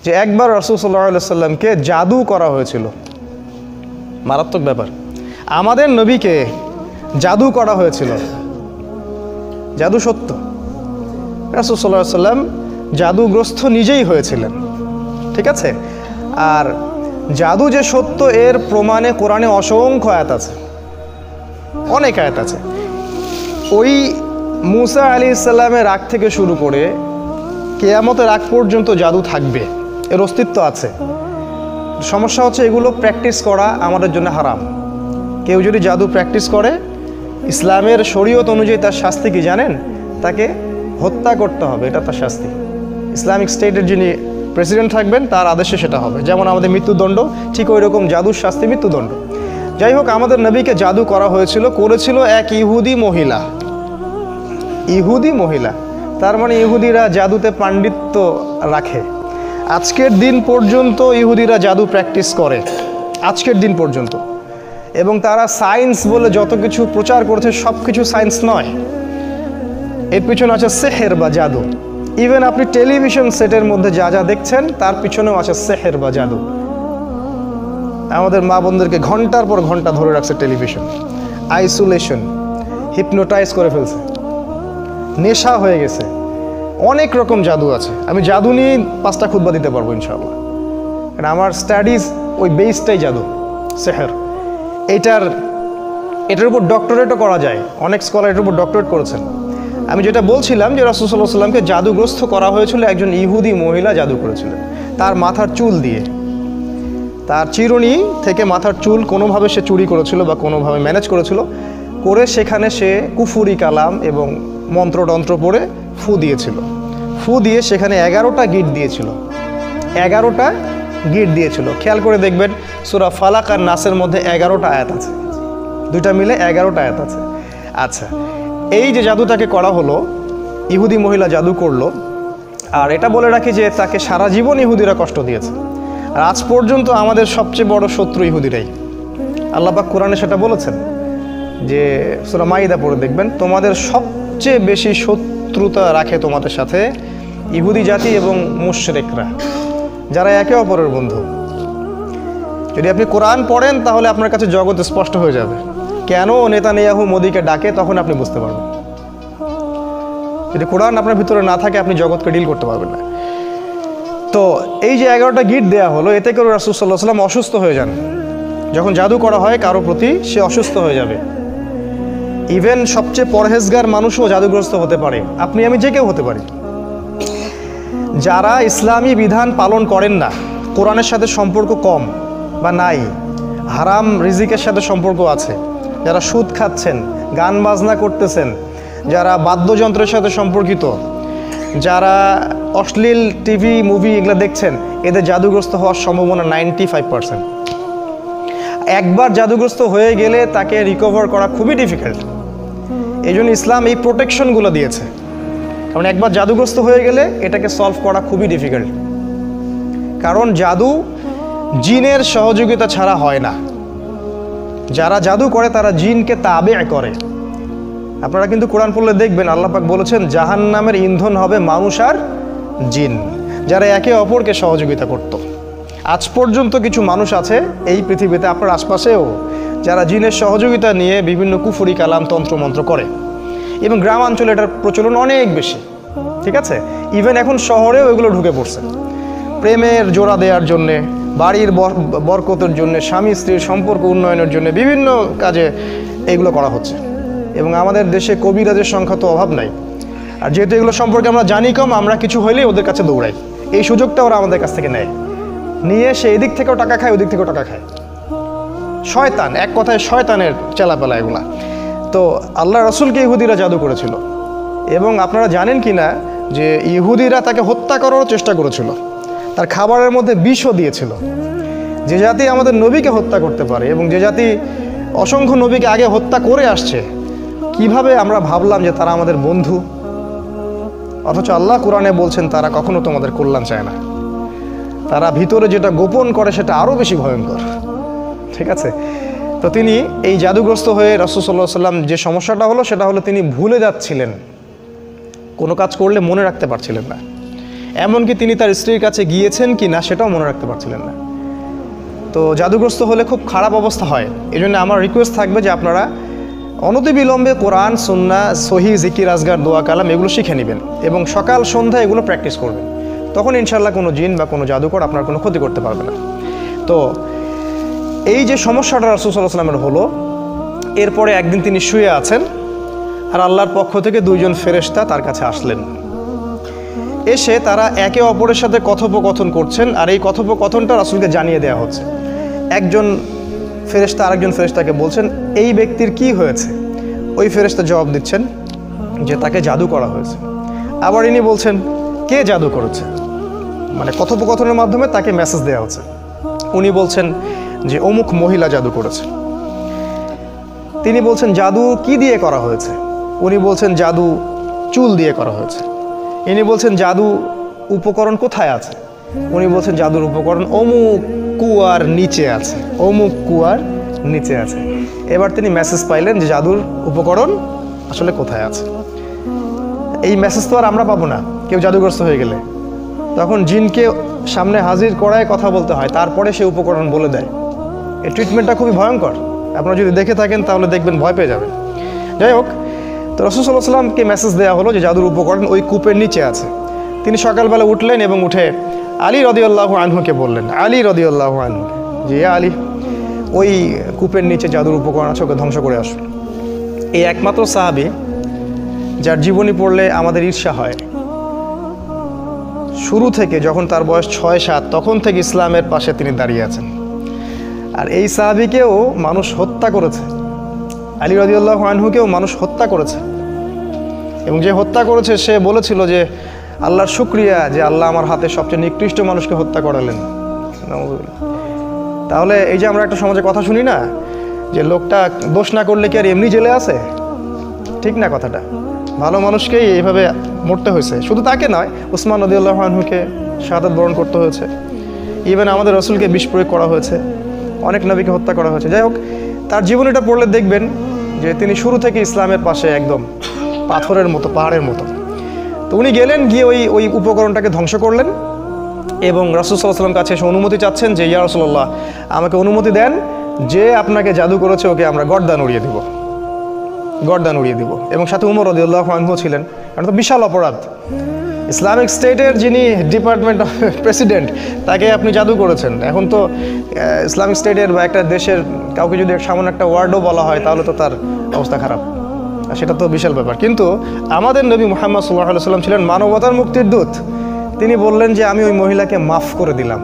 যে একবার রাসূল সাল্লাল্লাহু আলাইহি সাল্লামকে জাদু করা হয়েছিল। মারাত্মক ব্যাপার, আমাদের নবীকে জাদু করা হয়েছিল। জাদু সত্য, রাসূল সাল্লাল্লাহু আলাইহি সাল্লাম জাদুগ্রস্ত নিজেই হয়েছিলেন, ঠিক আছে। আর জাদু যে সত্য এর প্রমাণে কোরআনে অসংখ্য আয়াত আছে, অনেক আয়াত আছে। ওই মুসা আলাইহিস সালামের রাগ থেকে শুরু করে কিয়ামতের রাগ পর্যন্ত জাদু থাকবে, এর অস্তিত্ব আছে। সমস্যা হচ্ছে এগুলো প্র্যাকটিস করা আমাদের জন্য হারাম। কেউ যদি জাদু প্র্যাকটিস করে, ইসলামের শরীয়ত অনুযায়ী তার শাস্তি কি জানেন? তাকে হত্যা করতে হবে, এটা তার শাস্তি। ইসলামিক স্টেটের যিনি প্রেসিডেন্ট থাকবেন তার আদেশে সেটা হবে। যেমন আমাদের মৃত্যুদণ্ড, ঠিক ওই রকম জাদুর শাস্তি মৃত্যুদণ্ড। যাই হোক, আমাদের নবীকে জাদু করা হয়েছিল, করেছিল এক ইহুদি মহিলা। ইহুদি মহিলা, তার মানে ইহুদিরা জাদুতে পাণ্ডিত্য রাখে। আজকের দিন পর্যন্ত ইহুদিরা জাদু প্র্যাকটিস করে, আজকের দিন পর্যন্ত। এবং তারা সায়েন্স বলে যত কিছু প্রচার করেছে সব কিছু সায়েন্স নয়, এর পিছনে আছে সেহের বা জাদু। ইভেন আপনি টেলিভিশন সেটের মধ্যে যা যা দেখছেন তার পিছনেও আছে সেহের বা জাদু। আমাদের মা বোনদেরকে ঘন্টার পর ঘন্টা ধরে রাখছে টেলিভিশন, আইসোলেশন, হিপনোটাইজ করে ফেলছে, নেশা হয়ে গেছে। অনেক রকম জাদু আছে। আমি জাদু নিয়ে 5টা খুতবা দিতে পারবো ইনশাআল্লাহ, কারণ আমার স্টাডিজ ওই বেসটাই জাদু, সেহের। এটার উপর ডক্টরেটও করা যায়, অনেক স্কলার এটার উপর ডক্টরেট করেছেন। আমি যেটা বলছিলাম যে রাসূল সাল্লাল্লাহু আলাইহি সাল্লামকে জাদুগ্রস্ত করা হয়েছিল, একজন ইহুদি মহিলা জাদু করেছিলেন তার মাথার চুল দিয়ে। তার চিরুনি থেকে মাথার চুল কোনোভাবে সে চুরি করেছিল বা কোনোভাবে ম্যানেজ করেছিল, করে সেখানে সে কুফুরি কালাম এবং মন্ত্রতন্ত্র পড়ে ফু দিয়েছিল। ফু দিয়ে সেখানে 11টা গিট দিয়েছিল, 11টা গিট দিয়েছিল। খেয়াল করে দেখবেন সূরা ফালাক আর নাসের মধ্যে 11টা আয়াত আছে, দুইটা মিলে 11টা আয়াত আছে। আচ্ছা, এই যে জাদুটাকে করা হলো, ইহুদি মহিলা জাদু করলো। আর এটা বলে রাখি যে তাকে সারা জীবন ইহুদিরা কষ্ট দিয়েছে। আর আজ পর্যন্ত আমাদের সবচেয়ে বড় শত্রু ইহুদিরাই। আল্লাহ পাক কোরআনে সেটা বলেছেন যে সূরা মাইদা পড়ে দেখবেন, তোমাদের সবচেয়ে বেশি শত্রুতা রাখে তোমাদের সাথে ইহুদি জাতি এবং মুশরিকরা, যারা একে অপরের বন্ধু। যদি আপনি কোরআন পড়েন তাহলে আপনার কাছে জগৎ স্পষ্ট হয়ে যাবে। কেন নেতানিয়াহু মোদিকে ডাকে তখন আপনি বুঝতে পারবেন। যদি কোরআন আপনার ভিতরে না থাকে আপনি জগৎকে ডিল করতে পারবেন না। তো এই যে 11টা গিট দেওয়া হলো, এতে করে রাসূল সাল্লাল্লাহু আলাইহি সাল্লাম অসুস্থ হয়ে যান। যখন জাদু করা হয় কারো প্রতি, সে অসুস্থ হয়ে যাবে। ইভেন সবচেয়ে পরহেজগার মানুষও জাদুগ্রস্ত হতে পারে, আপনি আমি যে কেউ হতে পারি। যারা ইসলামী বিধান পালন করেন না, কোরআনের সাথে সম্পর্ক কম বা নাই, হারাম রিজিকের সাথে সম্পর্ক আছে, যারা সুদ খাচ্ছেন, গান বাজনা করতেছেন, যারা বাদ্যযন্ত্রের সাথে সম্পর্কিত, যারা অশ্লীল টিভি মুভি এগুলো দেখছেন, এদের জাদুগ্রস্ত হওয়ার সম্ভাবনা 95%। একবার জাদুগ্রস্ত হয়ে গেলে তাকে রিকভার করা খুবই ডিফিকাল্ট। এই জন্য ইসলাম এই প্রোটেকশনগুলো দিয়েছে, কারণ একবার জাদুগ্রস্ত হয়ে গেলে এটাকে সলভ করা খুবই ডিফিকাল্ট। কারণ জাদু জিনের সহযোগিতা ছাড়া হয় না। যারা জাদু করে তারা জিনকে তাবে করে। আপনারা কিন্তু কোরআন পড়লে দেখবেন আল্লাহ পাক বলেছেন জাহান্নামের ইন্ধন হবে মানুষ আর জিন, যারা একে অপরকে সহযোগিতা করত। আজ পর্যন্ত কিছু মানুষ আছে এই পৃথিবীতে, আপনার আশপাশেও, যারা জিনের সহযোগিতা নিয়ে বিভিন্ন কুফরি কালাম তন্ত্রমন্ত্র করে। এবং গ্রামাঞ্চলে এটার প্রচলন অনেক বেশি, ঠিক আছে। ইভেন এখন শহরেও এগুলো ঢুকে পড়ছে। প্রেমের জোড়া দেওয়ার জন্যে, বাড়ির বরকতের জন্য, স্বামী স্ত্রীর সম্পর্ক উন্নয়নের জন্য বিভিন্ন কাজে এগুলো করা হচ্ছে। এবং আমাদের দেশে কবিরাজের সংখ্যা তো অভাব নাই। আর যেহেতু এগুলো সম্পর্কে আমরা জানি কম, আমরা কিছু হইলেই ওদের কাছে দৌড়াই। এই সুযোগটা ওরা আমাদের কাছ থেকে নেয়, নিয়ে সে এদিক থেকেও টাকা খায়, ওদিক থেকেও টাকা খায়। শয়তান, এক কথায় শয়তানের চেলাপেলা এগুলা। তো আল্লাহ রাসূলকে ইহুদিরা জাদু করেছিল। এবং আপনারা জানেন কি না যে ইহুদিরা তাকে হত্যা করারও চেষ্টা করেছিল, তার খাবারের মধ্যে বিষও দিয়েছিল। যে জাতি আমাদের নবীকে হত্যা করতে পারে এবং যে জাতি অসংখ্য নবীকে আগে হত্যা করে আসছে, কিভাবে আমরা ভাবলাম যে তারা আমাদের বন্ধু? অথচ আল্লাহ কোরআনে বলছেন তারা কখনো তোমাদের কল্যাণ চায় না। তারা ভিতরে যেটা গোপন করে সেটা আরও বেশি ভয়ঙ্কর, ঠিক আছে। তো তিনি এই জাদুগ্রস্ত হয়ে রাসূল সাল্লাল্লাহু আলাইহি ওয়াসাল্লাম যে সমস্যাটা হলো সেটা হলো তিনি ভুলে যাচ্ছিলেন, কোনো কাজ করলে মনে রাখতে পারছিলেন না। এমনকি তিনি তার স্ত্রীর কাছে গিয়েছেন কি না সেটাও মনে রাখতে পারছিলেন না। তো জাদুগ্রস্ত হলে খুব খারাপ অবস্থা হয়। এই জন্য আমার রিকোয়েস্ট থাকবে যে আপনারা অনতিবিলম্বে কোরআন, সুন্নাহ, সহি, জিকির, আজগার, দোয়া, কালাম এগুলো শিখে নেবেন এবং সকাল সন্ধ্যা এগুলো প্র্যাকটিস করবেন। তখন ইনশাল্লাহ কোনো জিন বা কোনো জাদুকর আপনার কোনো ক্ষতি করতে পারবে না। তো এই যে সমস্যাটা রাসূল সাল্লাল্লাহু আলাইহি ওয়াসাল্লামের হলো, এরপরে একদিন তিনি শুয়ে আছেন আর আল্লাহর পক্ষ থেকে দুইজন ফেরেশতা তার কাছে আসলেন। এসে তারা একে অপরের সাথে কথোপকথন করছেন আর এই কথোপকথনটা রাসূলকে জানিয়ে দেওয়া হচ্ছে। একজন ফেরেশতা আরেকজন ফেরেশতাকে বলছেন এই ব্যক্তির কি হয়েছে। ওই ফেরেশতা জবাব দিচ্ছেন যে তাকে জাদু করা হয়েছে। আবার ইনি বলছেন কে জাদু করেছে, মানে কথোপকথনের মাধ্যমে তাকে মেসেজ দেওয়া হচ্ছে। উনি বলছেন যে অমুক মহিলা জাদু করেছে। তিনি বলছেন জাদু কি দিয়ে করা হয়েছে, উনি বলছেন জাদু চুল দিয়ে করা হয়েছে। ইনি বলছেন জাদু উপকরণ কোথায় আছে, উনি বলছেন জাদুর উপকরণ অমুক কুয়ার নিচে আছে, অমুক কুয়ার নিচে আছে। এবার তিনি মেসেজ পাইলেন যে জাদুর উপকরণ আসলে কোথায় আছে। এই মেসেজ তো আর আমরা পাবো না কেউ জাদুগ্রস্ত হয়ে গেলে, তখন জিনকে সামনে হাজির করায় কথা বলতে হয়, তারপরে সে উপকরণ বলে দেয়। এই ট্রিটমেন্টটা খুবই ভয়ঙ্কর, আপনারা যদি দেখে থাকেন তাহলে দেখবেন ভয় পেয়ে যাবেন। যাই হোক, তো রাসূল সাল্লাল্লাহু আলাইহি ওয়াসাল্লামকে মেসেজ দেওয়া হলো যে জাদুর উপকরণ ওই কূপের নিচে আছে। তিনি সকালবেলা উঠলেন এবং উঠে আলী রাদিয়াল্লাহু আনহুকে বললেন, আলী রাদিয়াল্লাহু আনহু, যে আলী ওই কূপের নিচে জাদুর উপকরণ আছে, ওকে ধ্বংস করে আসুন। এই একমাত্র সাহাবী যার জীবনী পড়লে আমাদের ঈর্ষা হয়। শুরু থেকে যখন তার বয়স 6-7 তখন থেকে ইসলামের পাশে তিনি দাঁড়িয়ে আছেন। আর এই সাহাবীকেও মানুষ হত্যা করেছে, আলী রাদিয়াল্লাহু আনহুকেও মানুষ হত্যা করেছে এবং যে হত্যা করেছে সে বলেছিল যে আল্লাহর শুকরিয়া যে আল্লাহ আমার হাতে সবচেয়ে নিকৃষ্ট মানুষকে হত্যা করালেন। তাহলে এই যে আমরা একটা সমাজে কথা শুনি না যে লোকটা দোষ না করলে কি আর এমনি জেলে আছে, ঠিক না কথাটা। ভালো মানুষকেই এইভাবে মরতে হয়েছে, শুধু তাকে নয়, উসমান রাদিয়াল্লাহু আনহুকে শাহাদাত বরণ করতে হয়েছে, ইভেন আমাদের রাসূলকে বিষ প্রয়োগ করা হয়েছে, অনেক নবীকে হত্যা করা হয়েছে। যাই হোক, তার জীবনীটা পড়লে দেখবেন যে তিনি শুরু থেকে ইসলামের পাশে একদম পাথরের মতো, পাহাড়ের মতো। তো উনি গেলেন, গিয়ে ওই উপকরণটাকে ধ্বংস করলেন এবং রাসূল সাল্লাল্লাহু আলাইহি ওয়াসাল্লাম কাছে এসে অনুমতি চাচ্ছেন যে ইয়া রাসূলুল্লাহ, আমাকে অনুমতি দেন, যে আপনাকে জাদু করেছে ওকে আমরা গর্দান উড়িয়ে দিব, গর্দান উড়িয়ে দিব। এবং সাথে উমর রাদিয়াল্লাহু আনহু ছিলেন, কারণ তো বিশাল অপরাধ। ইসলামিক স্টেটের যিনি ডিপার্টমেন্ট অফ প্রেসিডেন্ট, তাকে আপনি জাদু করেছেন। এখন তো ইসলামিক স্টেটের বা একটা দেশের কাউকে যদি সামান্য একটা ওয়ার্ডও বলা হয় তাহলে তো তার অবস্থা খারাপ, আর সেটা তো বিশাল ব্যাপার। কিন্তু আমাদের নবী মুহাম্মদ সাল্লাল্লাহু আলাইহি ওয়াসাল্লাম ছিলেন মানবতার মুক্তির দূত। তিনি বললেন যে আমি ওই মহিলাকে মাফ করে দিলাম,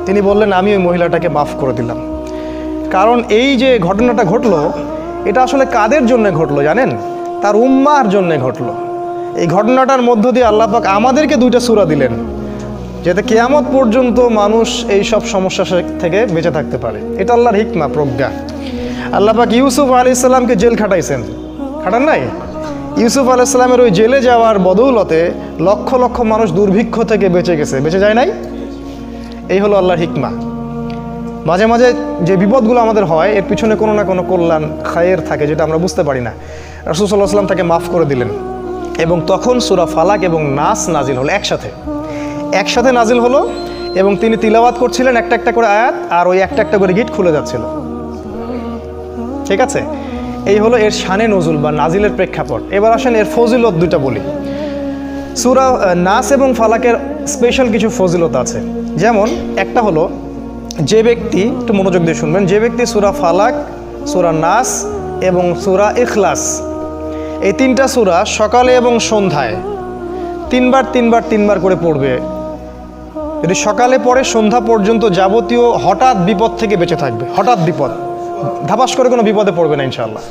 তিনি বললেন আমি ওই মহিলাটাকে মাফ করে দিলাম। কারণ এই যে ঘটনাটা ঘটলো, এটা আসলে কাদের জন্য ঘটলো জানেন? তার উম্মার জন্য ঘটলো। এই ঘটনাটার মধ্য দিয়ে আল্লাহ পাক আমাদেরকে 2টা সূরা দিলেন, যাতে কিয়ামত পর্যন্ত মানুষ এই সব সমস্যা থেকে বেঁচে থাকতে পারে। এটা আল্লাহর হিকমা, প্রজ্ঞা। আল্লাহ পাক ইউসুফ আলাইহিস সালামকে জেল খাটাইছেন, খাটান নাই? ইউসুফ আলাইহিস সালামের ওই জেলে যাওয়ার বদৌলতে লক্ষ লক্ষ মানুষ দুর্ভিক্ষ থেকে বেঁচে গেছে, বেঁচে যায় নাই? এই হলো আল্লাহর হিকমা। মাঝে মাঝে যে বিপদগুলো আমাদের হয় এর পিছনে কোনো না কোনো কল্যাণ, খায়ের থাকে, যেটা আমরা বুঝতে পারি না। রাসূল সাল্লাল্লাহু আলাইহি ওয়াসাল্লাম তাকে মাফ করে দিলেন এবং তখন সূরা ফালাক এবং নাস নাজিল হলো, একসাথে নাজিল হলো এবং তিনি তিলাওয়াত করছিলেন একটা একটা করে আয়াত, আর ওই একটা একটা করে গিট খুলে যাচ্ছিল। ঠিক আছে, এই হলো এর শানে নজুল বা নাজিলের প্রেক্ষাপট। এবার আসেন এর ফজিলত 2টা বলি। সূরা নাস এবং ফালাকের স্পেশাল কিছু ফজিলত আছে। যেমন একটা হলো, যে ব্যক্তি, একটু মনোযোগ দিয়ে শুনবেন, যে ব্যক্তি সূরা ফালাক, সূরা নাস এবং সূরা ইখলাস এই 3টা সূরা সকালে এবং সন্ধ্যায় 3বার করে পড়বে, যদি সকালে পড়ে সন্ধ্যা পর্যন্ত যাবতীয় হঠাৎ বিপদ থেকে বেঁচে থাকবে। হঠাৎ বিপদ, ধাপাস করে কোনো বিপদে পড়বে না ইনশাআল্লাহ।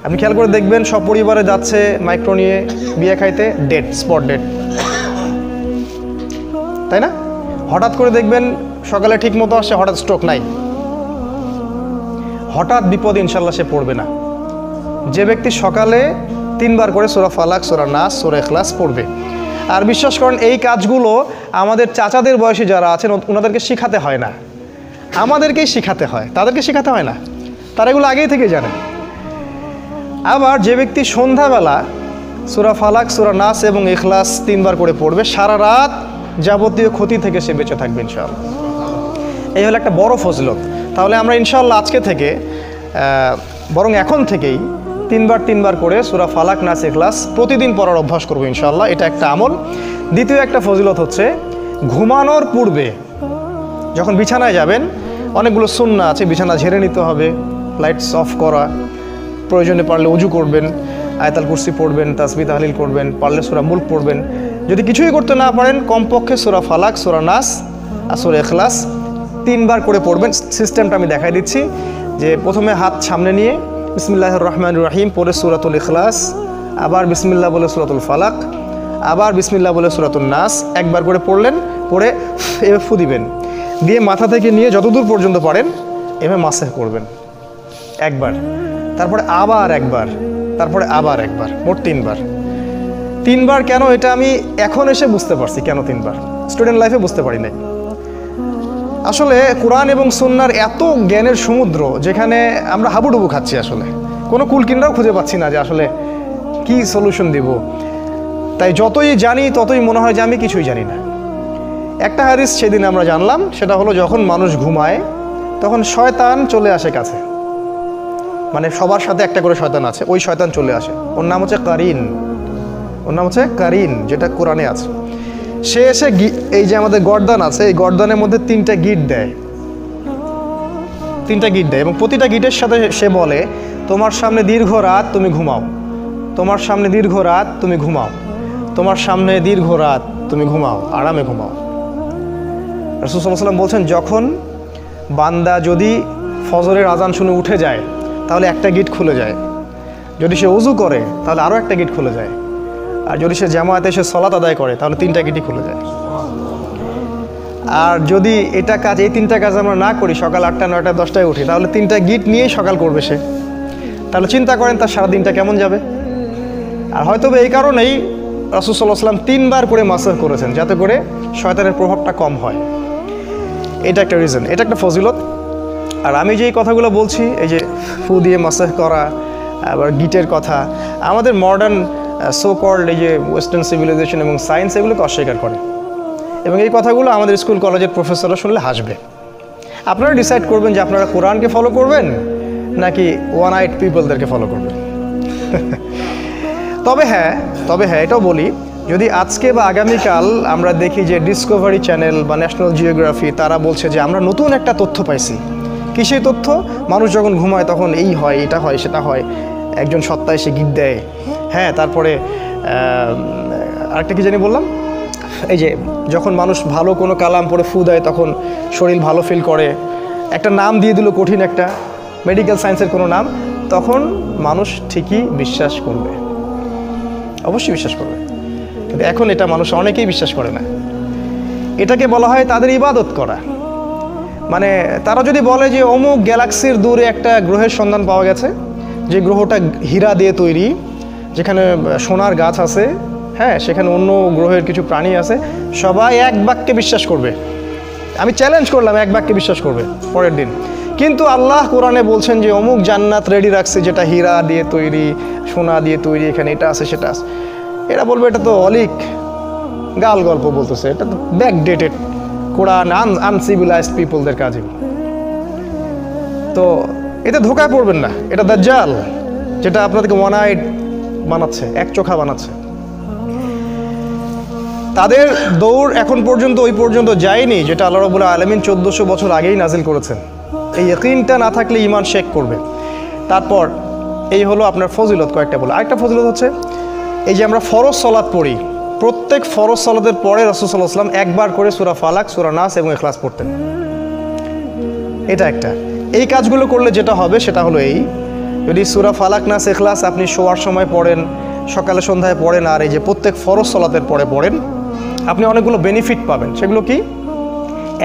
আপনি খেয়াল করে দেখবেন, সব পরিবারে যাচ্ছে মাইক্রো নিয়ে বিয়ে খাইতে, ডেট, স্পট ডেট, তাই না? হঠাৎ করে দেখবেন সকালে ঠিক মতো আসে, হঠাৎ স্ট্রোক নাই। হঠাৎ বিপদ ইনশাআল্লাহ সে পড়বে না। যে ব্যক্তি সকালে 3বার করে সূরা ফালাক, সূরা নাস, সূরা ইখলাস পড়বে। আর বিশ্বাস করেন এই কাজগুলো আমাদের চাচাদের বয়সী যারা আছেন ওনাদেরকে শিখাতে হয় না, আমাদেরকেই শিখাতে হয়, তাদেরকে শিখাতে হয় না, তারা এগুলো আগেই থেকে জানে। আবার যে ব্যক্তি সন্ধ্যাবেলা সূরা ফালাক, সূরা নাস এবং ইখলাস 3 বার করে পড়বে, সারা রাত যাবতীয় ক্ষতি থেকে সে বেঁচে থাকবে ইনশাআল্লাহ। এই হলো একটা বড় ফজিলত। তাহলে আমরা ইনশাআল্লাহ আজকে থেকে বরং এখন থেকেই 3 বার করে সূরা ফালাক, নাস, ইখলাস প্রতিদিন পড়ার অভ্যাস করবো ইনশাআল্লাহ। এটা একটা আমল। দ্বিতীয় একটা ফজিলত হচ্ছে ঘুমানোর পূর্বে যখন বিছানায় যাবেন, অনেকগুলো সুন্নাহ আছে, বিছানা ঝেড়ে নিতে হবে, লাইটস অফ করা, প্রয়োজনে পারলে ওযু করবেন, আয়াতুল কুরসি পড়বেন, তাসবিহ তাহলিল করবেন, পারলে সূরা মুলক পড়বেন। যদি কিছুই করতে না পারেন কমপক্ষে সূরা ফালাক, সূরা নাস আর সূরা ইখলাস 3 বার করে পড়বেন। সিস্টেমটা আমি দেখাই দিচ্ছি যে প্রথমে হাত সামনে নিয়ে বিসমিল্লাহির রহমানির রহিম পড়ে সূরাতুল ইখলাস, আবার বিসমিল্লাহ বলে সূরাতুল ফালাক, আবার বিসমিল্লাহ বলে সূরাতুন নাস, একবার করে পড়লেন, পড়ে এভাবে ফু দিবেন, দিয়ে মাথা থেকে নিয়ে যতদূর পর্যন্ত পারেন এভাবে মাসেহ করবেন একবার, তারপরে আবার একবার, তারপরে আবার একবার, মোট 3 বার। 3 বার কেন, এটা আমি এখন এসে বুঝতে পারছি কেন 3 বার, স্টুডেন্ট লাইফে বুঝতে পারি নাই। আসলে কোরআন এবং সুন্নাহর এত জ্ঞানের সমুদ্র, যেখানে আমরা হাবুডুবু খাচ্ছি, আসলে কোনো কুল কিনারাও খুঁজে পাচ্ছি না যে আসলে কি সলিউশন দিব। তাই যতই জানি ততই মনে হয় যে আমি কিছুই জানি না। একটা হাদিস সেদিন আমরা জানলাম, সেটা হলো যখন মানুষ ঘুমায় তখন শয়তান চলে আসে কাছে, মানে সবার সাথে একটা করে শয়তান আছে, ওই শয়তান চলে আসে, ওর নাম হচ্ছে কারিন, ওর নাম হচ্ছে কারিন, যেটা কোরআনে আছে। সে এসে এই যে আমাদের গর্দান আছে, এই গর্দানের মধ্যে 3টা গিট দেয়, 3টা গিট দেয়, এবং প্রতিটা গিটের সাথে সে বলে তোমার সামনে দীর্ঘ রাত, তুমি ঘুমাও, তোমার সামনে দীর্ঘ রাত, তুমি ঘুমাও, তোমার সামনে দীর্ঘ রাত, তুমি ঘুমাও, আরামে ঘুমাও। রাসূল সাল্লাল্লাহু আলাইহি ওয়াসাল্লাম বলছেন যখন বান্দা যদি ফজরের আজান শুনে উঠে যায় তাহলে একটা গিট খুলে যায়, যদি সে ওযু করে তাহলে আরও একটা গিট খুলে যায়, আর যদি সে জামায়াতে এসে সালাত আদায় করে তাহলে 3টা গিটই খুলে যায়। আর যদি এই 3টা কাজ আমরা না করি, সকাল 8টা, 9টা, 10টায় উঠি, তাহলে 3টা গিট নিয়েই সকাল করবে সে। তাহলে চিন্তা করেন তার সারা দিনটা কেমন যাবে। আর হয়তো এই কারণেই রাসূল সাল্লাল্লাহু আলাইহি ওয়াসাল্লাম 3 বার করে মাসাহ করেছেন, যাতে করে শয়তানের প্রভাবটা কম হয়। এটা একটা রিজন, এটা একটা ফজিলত। আর আমি যেই কথাগুলো বলছি, এই যে ফু দিয়ে মাসাহ করা, আবার গিটের কথা, আমাদের মডার্ন সো কল্ড এই যে ওয়েস্টার্ন সিভিলাইজেশন এবং সায়েন্স এগুলোকে অস্বীকার করে, এবং এই কথাগুলো আমাদের স্কুল কলেজের প্রফেসররা শুনলে হাসবে। আপনারা ডিসাইড করবেন যে আপনারা কোরআনকে ফলো করবেন নাকি ওয়ান আইড পিপলদেরকে ফলো করবেন। তবে হ্যাঁ, এটাও বলি, যদি আজকে বা আগামীকাল আমরা দেখি যে ডিসকভারি চ্যানেল বা ন্যাশনাল জিওগ্রাফি তারা বলছে যে আমরা নতুন একটা তথ্য পাইছি, কি সেই তথ্য? মানুষ যখন ঘুমায় তখন এই হয়, এটা হয়, সেটা হয়, একজন সত্তা এসে গিট দেয়, হ্যাঁ, তারপরে আরেকটা কি জানি বললাম, এই যে যখন মানুষ ভালো কোনো কালাম পড়ে ফু দেয় তখন শরীর ভালো ফিল করে, একটা নাম দিয়ে দিল কঠিন একটা মেডিকেল সায়েন্সের কোনো নাম, তখন মানুষ ঠিকই বিশ্বাস করবে, অবশ্যই বিশ্বাস করবে। কিন্তু এখন এটা মানুষ অনেকেই বিশ্বাস করে না। এটাকে বলা হয় তাদের ইবাদত করা। মানে তারা যদি বলে যে অমুক গ্যালাক্সির দূরে একটা গ্রহের সন্ধান পাওয়া গেছে, যে গ্রহটা হীরা দিয়ে তৈরি, যেখানে সোনার গাছ আছে, হ্যাঁ, সেখানে অন্য গ্রহের কিছু প্রাণী আছে, সবাই এক বাক্যে বিশ্বাস করবে। আমি চ্যালেঞ্জ করলাম, এক বাক্যে বিশ্বাস করবে পরের দিন। কিন্তু আল্লাহ কোরআনে বলছেন যে অমুক জান্নাত রেডি রাখছে, যেটা হীরা দিয়ে তৈরি, সোনা দিয়ে তৈরি, এখানে এটা আছে, সেটা আছে। এরা বলবে এটা তো অলিক গাল গল্প বলতেছে, এটা তো ব্যাকডেটেড কোরআন, আনসিভিলাইজড পিপলদের কাজে। তো এতে ধোকায় পড়বেন না, এটা দাজ্জাল, যেটা আপনাদেরকে ওয়ান আইড বানাচ্ছে, এক চোখা বানাচ্ছে। তাদের দৌড় এখন পর্যন্ত ওই পর্যন্ত যায়নি যেটা আল্লাহ রাব্বুল আলামিন 1400 বছর আগেই নাজিল করেছেন। এই ইয়াকিনটা না থাকলে ঈমান শেক করবে। তারপর এই হলো আপনার ফজিলত, কয়েকটা বলে। আরেকটা ফজিলত হচ্ছে এই যে আমরা ফরজ সালাত পড়ি, প্রত্যেক ফরজ সালাতের পরে রাসূল সাল্লাল্লাহু আলাইহি ওয়াসাল্লাম একবার করে সূরা ফালাক, সূরা নাস এবং ইখলাস পড়তেন। এটা একটা। এই কাজগুলো করলে যেটা হবে সেটা হলো এই, যদি সূরা ফালাক, নাস, ইখলাস আপনি শোয়ার সময় পড়েন, সকালে সন্ধ্যায় পড়েন, আর এই যে প্রত্যেক ফরজ সালাতের পরে পড়েন, আপনি অনেকগুলো বেনিফিট পাবেন। সেগুলো কি?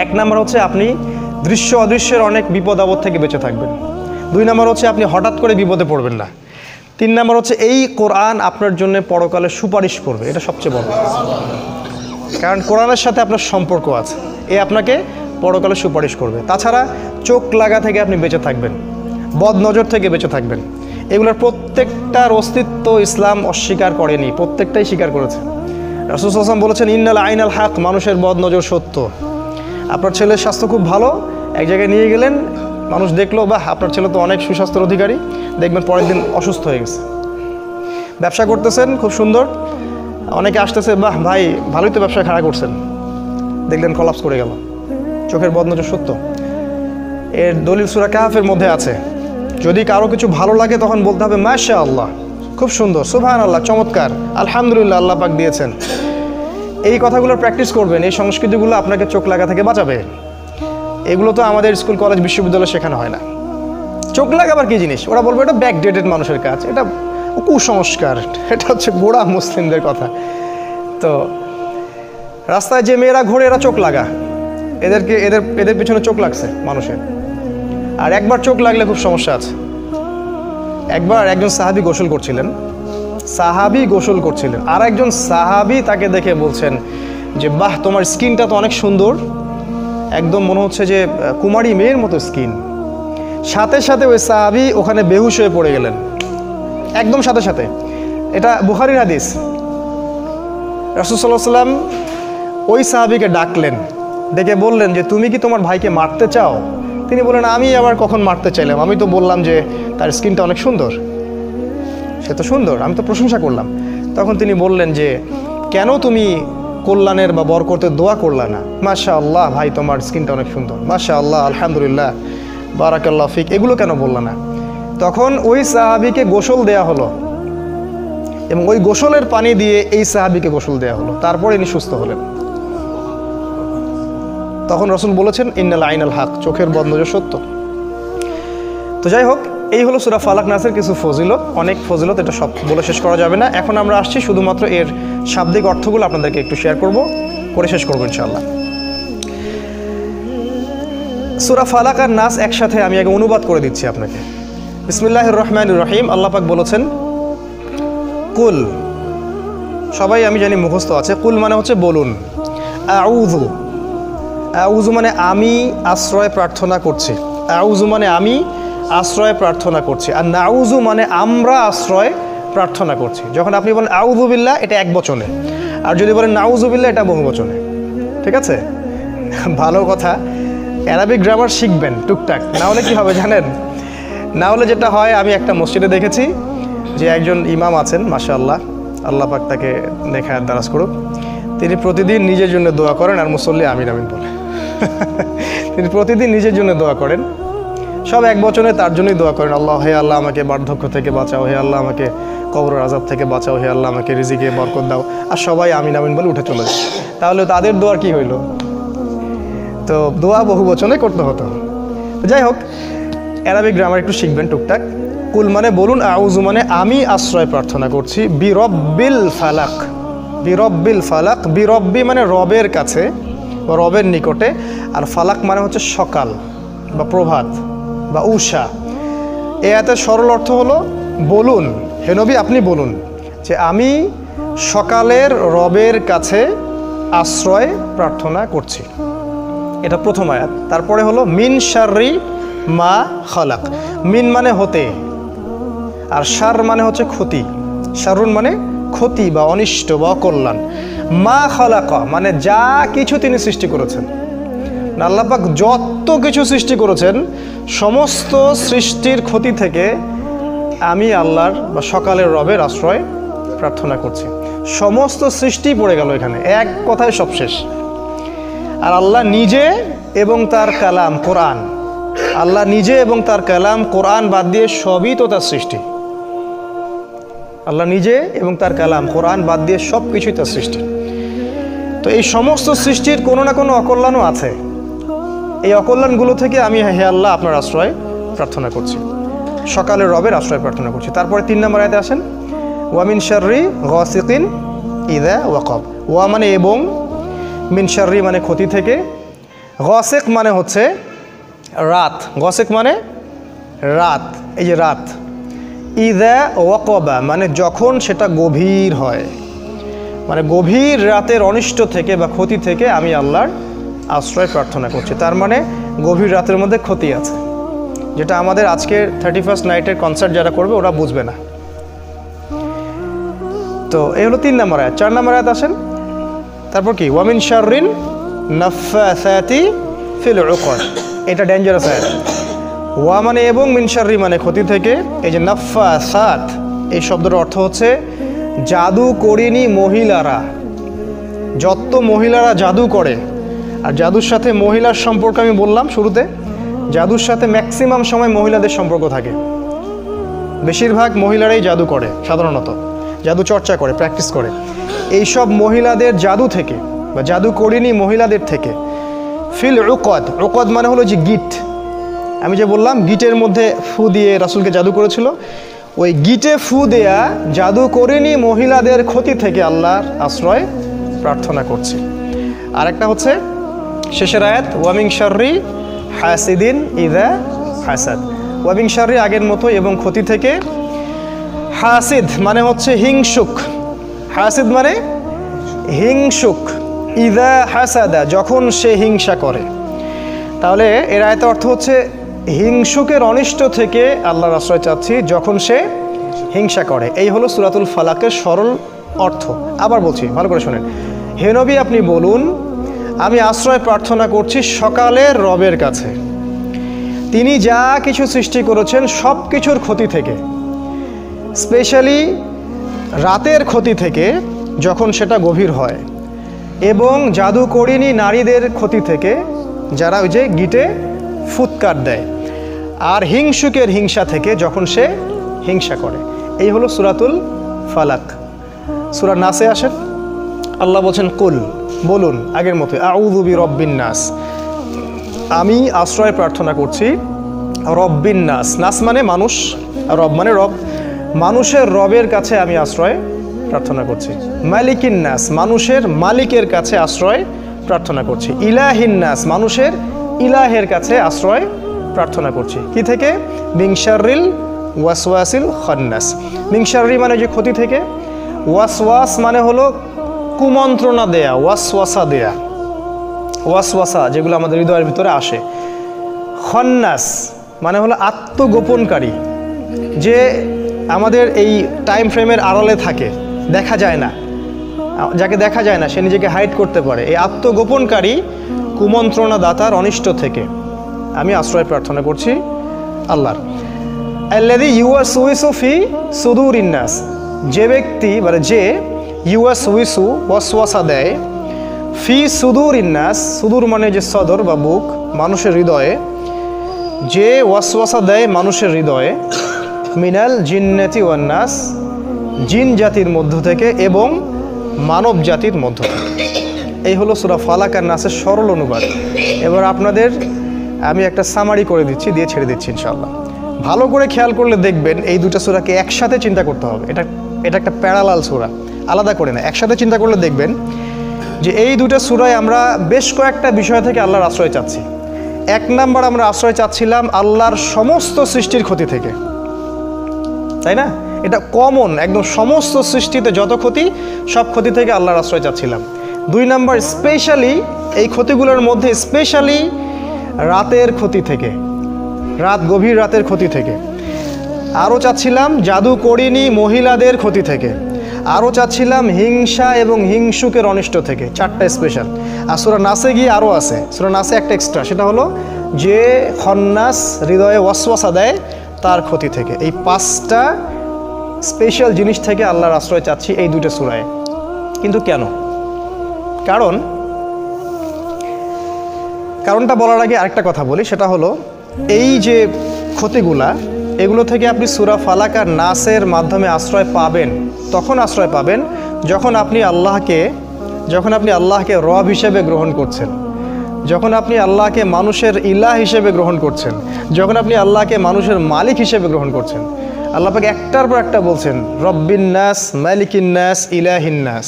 1 নাম্বার হচ্ছে আপনি দৃশ্য অদৃশ্যের অনেক বিপদ আপদ থেকে বেঁচে থাকবেন। 2 নাম্বার হচ্ছে আপনি হঠাৎ করে বিপদে পড়বেন না। 3 নাম্বার হচ্ছে এই কোরআন আপনার জন্য পরকালে সুপারিশ করবে, এটা সবচেয়ে বড়, কারণ কোরআনের সাথে আপনার সম্পর্ক আছে, এ আপনাকে পরকালে সুপারিশ করবে। তাছাড়া চোখ লাগা থেকে আপনি বেঁচে থাকবেন, বদ নজর থেকে বেঁচে থাকবেন, এগুলোর প্রত্যেকটার অস্তিত্ব ইসলাম অস্বীকার করেনি, প্রত্যেকটাই স্বীকার করেছে। রাসূল সাল্লাল্লাহু আলাইহি ওয়াসাল্লাম বলেছেন, ইন্নাল আইনাল হক, মানুষের বদ নজর সত্য। আপনার ছেলের স্বাস্থ্য খুব ভালো, এক জায়গায় নিয়ে গেলেন, মানুষ দেখলো বাহ আপনার ছেলে তো অনেক সুস্বাস্থ্যের অধিকারী, দেখবেন পরের দিন অসুস্থ হয়ে গেছে। ব্যবসা করতেছেন খুব সুন্দর, অনেকে আসতেছে, বাহ ভাই ভালোই তো ব্যবসা খাড়া করছেন, দেখলেন কলাপস করে গেল। চোখের বদনজর সত্য। এর দলিল সূরা কাহফের মধ্যে আছে, যদি কারো কিছু ভালো লাগে তখন বলতে হবে মাশাআল্লাহ, খুব সুন্দর, সুবহানাল্লাহ, চমৎকার, আলহামদুলিল্লাহ, আল্লাহ পাক দিয়েছেন। এই কথাগুলোর প্র্যাকটিস করবেন, এই সংস্কৃতিগুলো আপনাকে চোখ লাগা থেকে বাঁচাবে। এগুলো তো আমাদের স্কুল কলেজ বিশ্ববিদ্যালয়ে শেখানো হয় না। চোখ লাগাবার কি জিনিস? ওরা বলবে এটা ব্যাকডেটেড মানুষের কাজ, এটা কুসংস্কার, এটা হচ্ছে গোড়া মুসলিমদের কথা। তো রাস্তায় যে মেয়েরা ঘোরে এরা চোখ লাগা, এদের পিছনে চোখ লাগছে মানুষের। আর একবার চোখ লাগলে খুব সমস্যা আছে। একবার একজন সাহাবী গোসল করছিলেন, আর একজন সাহাবী তাকে দেখে বলছেন যে বাহ তোমার স্কিনটা তো অনেক সুন্দর, একদম মনে হচ্ছে যে কুমারী মেয়ের মতো স্কিন। সাথে সাথে ওই সাহাবী ওখানে বেহুশ হয়ে পড়ে গেলেন, একদম সাথে সাথে। এটা বুখারীর হাদিস। রাসূল সাল্লাল্লাহু আলাইহি ওয়াসাল্লাম ওই সাহাবীকে ডাকলেন, ডেকে বললেন যে তুমি কি তোমার ভাইকে মারতে চাও? তিনি বললেন আমি আবার কখন মারতে চাইলাম, আমি তো বললাম যে তার স্কিনটা অনেক সুন্দর, সে তো সুন্দর, আমি তো প্রশংসা করলাম। তখন তিনি বললেন যে কেন তুমি কল্যাণের বা বরকতের দোয়া করলা না? মাশাআল্লাহ ভাই তোমার স্কিনটা অনেক সুন্দর, মাশাআল্লাহ, আলহামদুলিল্লাহ, বারাকাল্লাহ ফিক, এগুলো কেন বললা না? তখন ওই সাহাবীকে গোসল দেয়া হলো এবং ওই গোসলের পানি দিয়ে এই সাহাবীকে গোসল দেয়া হলো, তারপর ইনি সুস্থ হলেন। তখন রাসূল বলেছেন ইন্নাল আইনাল হক, চোখের বদনজর সত্য। তো যাই হোক, এই হলো সূরা ফালাক নাসের কিছু ফজিলত, অনেক ফজিলত, এটা সব বলে শেষ করা যাবে না। এখন আমরা আসছি শুধুমাত্র এর শাব্দিক অর্থগুলো আপনাদেরকে একটু শেয়ার করে শেষ করবো ইনশাআল্লাহ। সূরা ফালাক আর নাস একসাথে আমি আগে অনুবাদ করে দিচ্ছি আপনাকে। বিসমিল্লাহির রহমানির রহিম। আল্লাহ পাক বলেছেন কুল, সবাই আমি জানি মুখস্থ আছে। কুল মানে হচ্ছে বলুন। আউযু, আউযু মানে আমি আশ্রয় প্রার্থনা করছি। আউযু মানে আমি আশ্রয় প্রার্থনা করছি। আর নাউযু মানে আমরা আশ্রয় প্রার্থনা করছি। যখন আপনি বলেন আউযু বিল্লাহ, এটা এক বচনে, আর যদি বলেন নাউযু বিল্লাহ, এটা বহু বচনে। ঠিক আছে, ভালো কথা। অ্যারাবিক গ্রামার শিখবেন টুকটাক, না হলে কি হবে জানেন? না হলে যেটা হয়, আমি একটা মসজিদে দেখেছি যে একজন ইমাম আছেন, মাশাআল্লাহ, আল্লাহ পাক তাকে নেখায়াত দারাজ করুক, তিনি প্রতিদিন নিজের জন্য দোয়া করেন আর মুসল্লি আমিন আমিন বলে। তিনি প্রতিদিন নিজের জন্য দোয়া করেন, সব এক বচনে তার জন্যই দোয়া করেন। আল্লাহ, হে আল্লাহ আমাকে বার্ধক্য থেকে বাঁচাও, হে আল্লাহ আমাকে কবরের আযাব থেকে বাঁচাও, হে আল্লাহ আমাকে রিজিকে বরকত দাও, আর সবাই আমিন আমিন বলে উঠে চলে যায়। তাহলে তাদের দোয়ার কি হইল? তো দোয়া বহু বচনে করতে হতো। যাই হোক, অ্যারাবিক গ্রামার একটু শিখবেন টুকটাক। কুল মানে বলুন, আউযু মানে আমি আশ্রয় প্রার্থনা করছি, বিরব্বিল ফালাক, বিরব্বিল ফালাক, বিরব্বি মানে রবের কাছে বা রবের নিকটে, আর ফালাক মানে হচ্ছে সকাল বা প্রভাত বা উষা। এ আয়াতের সরল অর্থ হলো বলুন, হে নবী আপনি বলুন যে আমি সকালের রবের কাছে আশ্রয় প্রার্থনা করছি। এটা প্রথম আয়াত। তারপরে হলো মিন শাররি মা খালাক। মিন মানে হতে, আর শার মানে হচ্ছে ক্ষতি। শাররুন মানে ক্ষতি বা অনিষ্ট বা অকল্যাণ। মা খালাকা মানে যা কিছু তিনি সৃষ্টি করেছেন। আল্লাহ পাক যত কিছু সৃষ্টি করেছেন, সমস্ত সৃষ্টির ক্ষতি থেকে আমি আল্লাহর বা সকালের রবের আশ্রয় প্রার্থনা করছি। সমস্ত সৃষ্টি পড়ে গেল এখানে, এক কথায় সব শেষ। আর আল্লাহ নিজে এবং তার কালাম কোরআন, আল্লাহ নিজে এবং তার কালাম কোরআন বাদ দিয়ে সবই তো তার সৃষ্টি। আল্লাহ নিজে এবং তার কালাম কোরআন বাদ দিয়ে সব কিছুই তার সৃষ্টি। তো এই সমস্ত সৃষ্টির কোনো না কোনো অকল্যাণও আছে। এই অকল্যাণগুলো থেকে আমি হে আল্লাহ আপনার আশ্রয় প্রার্থনা করছি, সকালের রবের আশ্রয় প্রার্থনা করছি। তারপরে 3 নম্বর আয়াতে আসেন, ওয়া মিন শাররি গাসিকিন ইযা ওয়াকাব। ওয়া মানে এবং, মিন শাররি মানে ক্ষতি থেকে, গাসিক মানে হচ্ছে রাত, গাসিক মানে রাত, এই যে রাত। ইযা ওয়াকাবা মানে যখন সেটা গভীর হয়, মানে গভীর রাতের অনিষ্ট থেকে বা ক্ষতি থেকে আমি আল্লাহর আশ্রয় প্রার্থনা করছি। তার মানে গভীর রাতের মধ্যে ক্ষতি আছে, যেটা আমাদের আজকের 31st নাইটের কনসার্ট যারা করবে ওরা বুঝবে না। তো এই হলো 3 নম্বর আয়াত। 4 নম্বর আয়াত আসেন, তারপর কি ওয়ামিন শাররিন নাফাসাতি ফিল উকদ, এটা ডেঞ্জারাস আয়াত। ওয়া মানে এবং, মিন শাররি মানে ক্ষতি থেকে। এই যে নাফাসাত এই শব্দের অর্থ হচ্ছে জাদু করিনি মহিলারা, যত মহিলারা জাদু করে। আর জাদুর সাথে মহিলার সম্পর্ক আমি বললাম শুরুতে, জাদুর সাথে ম্যাক্সিমাম সময় মহিলাদের সম্পর্ক থাকে। বেশিরভাগ মহিলারাই জাদু করে, সাধারণত জাদু চর্চা করে, প্র্যাকটিস করে। এইসব মহিলাদের জাদু থেকে বা জাদু করিনি মহিলাদের থেকে ফিল উকদ, উকদ মানে হলো যে গিট, আমি যে বললাম গিটের মধ্যে ফু দিয়ে রাসূলকে জাদু করেছিল, ওই গিটে ফু দেয়া জাদু করিনি মহিলাদের ক্ষতি থেকে আল্লাহর আশ্রয় প্রার্থনা করছি। আর একটা হচ্ছে শেষের আয়াত, ওয়ামিন শাররি হাসিদিন ইযা হাসাদ। ওয়ামিন শাররি আগের মতো এবং ক্ষতি থেকে, হাসিদ মানে হচ্ছে হিংসুক, হাসিদ মানে হিংসুক, ইযা হাসাদা যখন সে হিংসা করে। তাহলে এর আয়াতের অর্থ হচ্ছে হিংসুকের অনিষ্ট থেকে আল্লাহর আশ্রয় চাচ্ছি যখন সে হিংসা করে। এই হলো সূরাতুল ফালাকের সরল অর্থ। আবার বলছি, ভালো করে শোনেন। হে নবী আপনি বলুন, আমি আশ্রয় প্রার্থনা করছি সকালের রবের কাছে, তিনি যা কিছু সৃষ্টি করেছেন সব কিছুর ক্ষতি থেকে, স্পেশালি রাতের ক্ষতি থেকে যখন সেটা গভীর হয়, এবং জাদু করিনি নারীদের ক্ষতি থেকে যারা ওই যে গিটে ফুৎকার দেয়, আর হিংসুকের হিংসা থেকে যখন সে হিংসা করে। এই হলো সূরাতুল ফালাক। সূরা নাসে আসেন, আল্লাহ বলছেন কুল বলুন আগের মতো, আউযু বিরব্বিন নাস, আমি আশ্রয় প্রার্থনা করছি রব্বিন নাস, নাস মানে মানুষ, রব মানে রব, মানুষের রবের কাছে আমি আশ্রয় প্রার্থনা করছি। মালিকিন নাস, মানুষের মালিকের কাছে আশ্রয় প্রার্থনা করছি। ইলাহিন নাস, মানুষের ইলাহের কাছে আশ্রয় প্রার্থনা করছি। কি থেকে? মিন শাররিল ওয়াসওয়াসিল খান্নাস। মিন শাররি মানে যে ক্ষতি থেকে, ওয়াসওয়াস মানে হলো কুমন্ত্রণা দেয়া, ওয়াসওয়াসা দেয়া, ওয়াসওয়াসা যেগুলো আমাদের হৃদয়ের ভিতরে আসে। খান্নাস মানে হলো আত্মগোপনকারী, যে আমাদের এই টাইম ফ্রেমের আড়ালে থাকে, দেখা যায় না, যাকে দেখা যায় না সে নিজেকে হাইড করতে পারে। এই আত্মগোপনকারী কুমন্ত্রণা দাতার অনিষ্ট থেকে আমি আশ্রয় প্রার্থনা করছি আল্লাহর। আল্লাযী ইউওয়াসউইসু ফি সুদুরিন নাস, যে ব্যক্তি মানে যে ইউওয়াসউইসু ওয়াসওয়াসা দেয়, ফি সুদুরিন নাস, সুদূর মানে যে সদর বা বুক, মানুষের হৃদয়ে, যে ওয়াসওয়াসা দেয় মানুষের হৃদয়ে, মিনাল জিন্নাতি ওয়ান নাস, জিন জাতির মধ্য থেকে এবং মানব জাতির মধ্য থেকে। এই হলো সূরা ফালাক আর নাসের সরল অনুবাদ। এবার আপনাদের আমি একটা সামারি করে দিচ্ছি, দিয়ে ছেড়ে দিচ্ছি ইনশাআল্লাহ। ভালো করে খেয়াল করলে দেখবেন এই দুটো সূরাকে একসাথে চিন্তা করতে হবে। এটা একটা প্যারালাল সূরা, আলাদা করে না, একসাথে চিন্তা করলে দেখবেন যে এই দুটো সূরায় আমরা বেশ কয়েকটা বিষয় থেকে আল্লাহর আশ্রয় চাচ্ছি। 1 নাম্বার আমরা আশ্রয় চাচ্ছিলাম আল্লাহর সমস্ত সৃষ্টির ক্ষতি থেকে, তাই না? এটা কমন, একদম সমস্ত সৃষ্টিতে যত ক্ষতি সব ক্ষতি থেকে আল্লাহর আশ্রয় চাচ্ছিলাম। 2 নাম্বার স্পেশালি এই ক্ষতিগুলোর মধ্যে স্পেশালি রাতের ক্ষতি থেকে, গভীর রাতের ক্ষতি থেকে। আরও চাচ্ছিলাম জাদু করিনি মহিলাদের ক্ষতি থেকে। আরও চাচ্ছিলাম হিংসা এবং হিংসুকের অনিষ্ট থেকে। 4টা স্পেশাল। আর সূরা নাসে গিয়ে আরও আছে, সূরা নাসে একটা এক্সট্রা, সেটা হলো যে খন্নাস হৃদয়ে ওয়াসওয়াসা দেয় তার ক্ষতি থেকে। এই 5টা স্পেশাল জিনিস থেকে আল্লাহর আশ্রয় চাচ্ছি এই 2টা সূরায়। কিন্তু কেন? কারণটা বলার আগে আরেকটা কথা বলি, সেটা হলো এই যে ক্ষতিগুলা, এগুলো থেকে আপনি সূরা ফালাক আর নাসের মাধ্যমে আশ্রয় পাবেন। তখন আশ্রয় পাবেন যখন আপনি আল্লাহকে রব হিসেবে গ্রহণ করছেন, যখন আপনি আল্লাহকে মানুষের ইলাহ হিসেবে গ্রহণ করছেন, যখন আপনি আল্লাহকে মানুষের মালিক হিসেবে গ্রহণ করছেন। আল্লাহ পাক একটার পর একটা বলছেন, রব্বিন নাস, মালিকিন নাস, ইলাহিন নাস।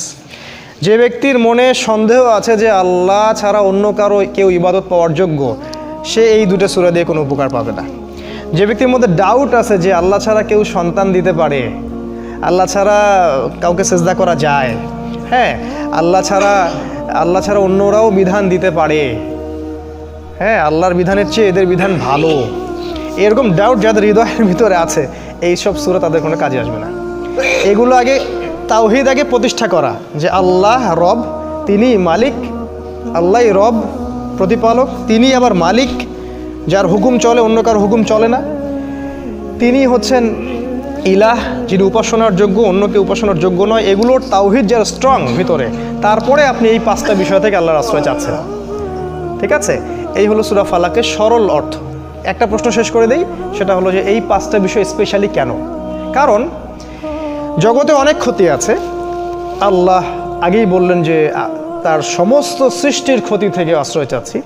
যে ব্যক্তির মনে সন্দেহ আছে যে আল্লাহ ছাড়া অন্য কেউ ইবাদত পাওয়ার যোগ্য, সে এই 2টা সূরা দিয়ে কোনো উপকার পাবে না। যে ব্যক্তির মধ্যে ডাউট আছে যে আল্লাহ ছাড়া কেউ সন্তান দিতে পারে, আল্লাহ ছাড়া কাউকে সেজদা করা যায়, হ্যাঁ, আল্লাহ ছাড়া অন্যরাও বিধান দিতে পারে, হ্যাঁ, আল্লাহর বিধানের চেয়ে এদের বিধান ভালো, এরকম ডাউট যাদের হৃদয়ের ভিতরে আছে, এইসব সূরা তাদের কোনো কাজে আসবে না। এগুলো আগে তাওহীদ আগে প্রতিষ্ঠা করা, যে আল্লাহ রব, তিনি মালিক, আল্লাহই রব প্রতিপালক, তিনি আবার মালিক, যার হুকুম চলে, অন্য কার হুকুম চলে না। তিনি হচ্ছেন ইলাহ, যিনি উপাসনার যোগ্য, অন্যকে উপাসনার যোগ্য নয়। এগুলোর তাওহীদ যার স্ট্রং ভিতরে, তারপরে আপনি এই 5টা বিষয় থেকে আল্লাহর আশ্রয় চাচ্ছেন। ঠিক আছে, এই হলো সূরা ফালাকের সরল অর্থ। একটা প্রশ্ন শেষ করে দেই, সেটা হলো যে এই 5টা বিষয় স্পেশালি কেন? কারণ জগতে অনেক ক্ষতি আছে। আল্লাহ আগেই বললেন যে তার সমস্ত সৃষ্টির ক্ষতি থেকে আশ্রয় চাচ্ছি,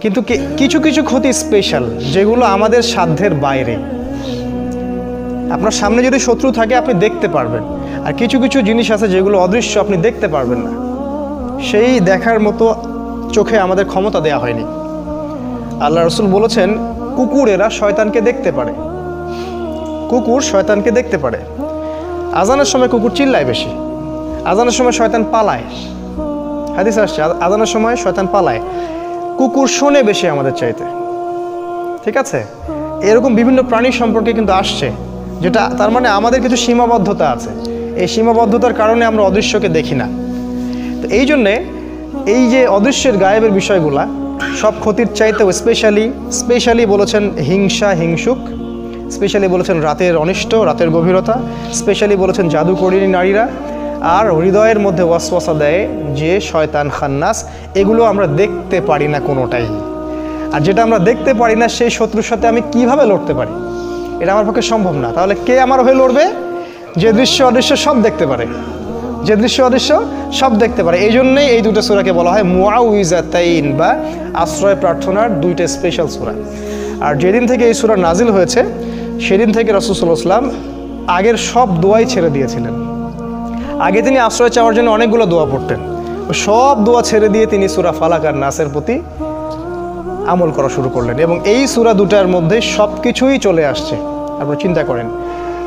কিন্তু কিছু কিছু ক্ষতি স্পেশাল, যেগুলো আমাদের সাধ্যের বাইরে। আপনার সামনে যদি শত্রু থাকে আপনি দেখতে পারবেন, আর কিছু কিছু জিনিস আছে যেগুলো অদৃশ্য, আপনি দেখতে পারবেন না। সেই দেখার মতো চোখে আমাদের ক্ষমতা দেয়া হয়নি। আল্লাহ রাসূল বলেছেন, কুকুরেরা শয়তানকে দেখতে পারে, কুকুর শয়তানকে দেখতে পারে। আজানের সময় কুকুর চিল্লায় বেশি, আজানের সময় শয়তান পালায়। হাদিস আসছে আজানের সময় শয়তান পালায়, কুকুর শোনে বেশি আমাদের চাইতে। ঠিক আছে, এরকম বিভিন্ন প্রাণী সম্পর্কে কিন্তু আসছে, যেটা তার মানে আমাদের কিছু সীমাবদ্ধতা আছে। এই সীমাবদ্ধতার কারণে আমরা অদৃশ্যকে দেখি না। তো এই জন্যে এই যে অদৃশ্যের গায়েবের বিষয়গুলা, সব ক্ষতির চাইতেও স্পেশালি বলেছেন হিংসা, হিংসুক, স্পেশালি বলেছেন রাতের অনিষ্ট, রাতের গভীরতা, স্পেশালি বলেছেন জাদুকরিনী নারীরা, আর হৃদয়ের মধ্যে ওয়াসওয়াসা দেয় যে শয়তান খান্নাস। এগুলো আমরা দেখতে পারি না কোনোটাই। আর যেটা আমরা দেখতে পারি না, সেই শত্রুর সাথে আমি কিভাবে লড়তে পারি? এটা আমার পক্ষে সম্ভব না। তাহলে কে আমার হয়ে লড়বে? যে দৃশ্য অদৃশ্য সব দেখতে পারে, যে দৃশ্য অদৃশ্য সব দেখতে পারে। এই জন্যই এই দুটো সূরাকে বলা হয় মুআউইজাতাইন, বা আশ্রয় প্রার্থনার 2টা স্পেশাল সূরা। আর যেদিন থেকে এই সূরা নাজিল হয়েছে, সেদিন থেকে রাসূল সাল্লাল্লাহু আলাইহি ওয়াসাল্লাম আগের সব দোয়াই ছেড়ে দিয়েছিলেন। আগে তিনি আশ্রয় চাওয়ার জন্য অনেকগুলো দোয়া পড়তেন, সব দোয়া ছেড়ে দিয়ে তিনি সূরা ফালাক আর নাসের প্রতি আমল করা শুরু করলেন। এবং এই সূরা দুটার মধ্যে সব কিছুই চলে আসছে। আপনারা চিন্তা করেন,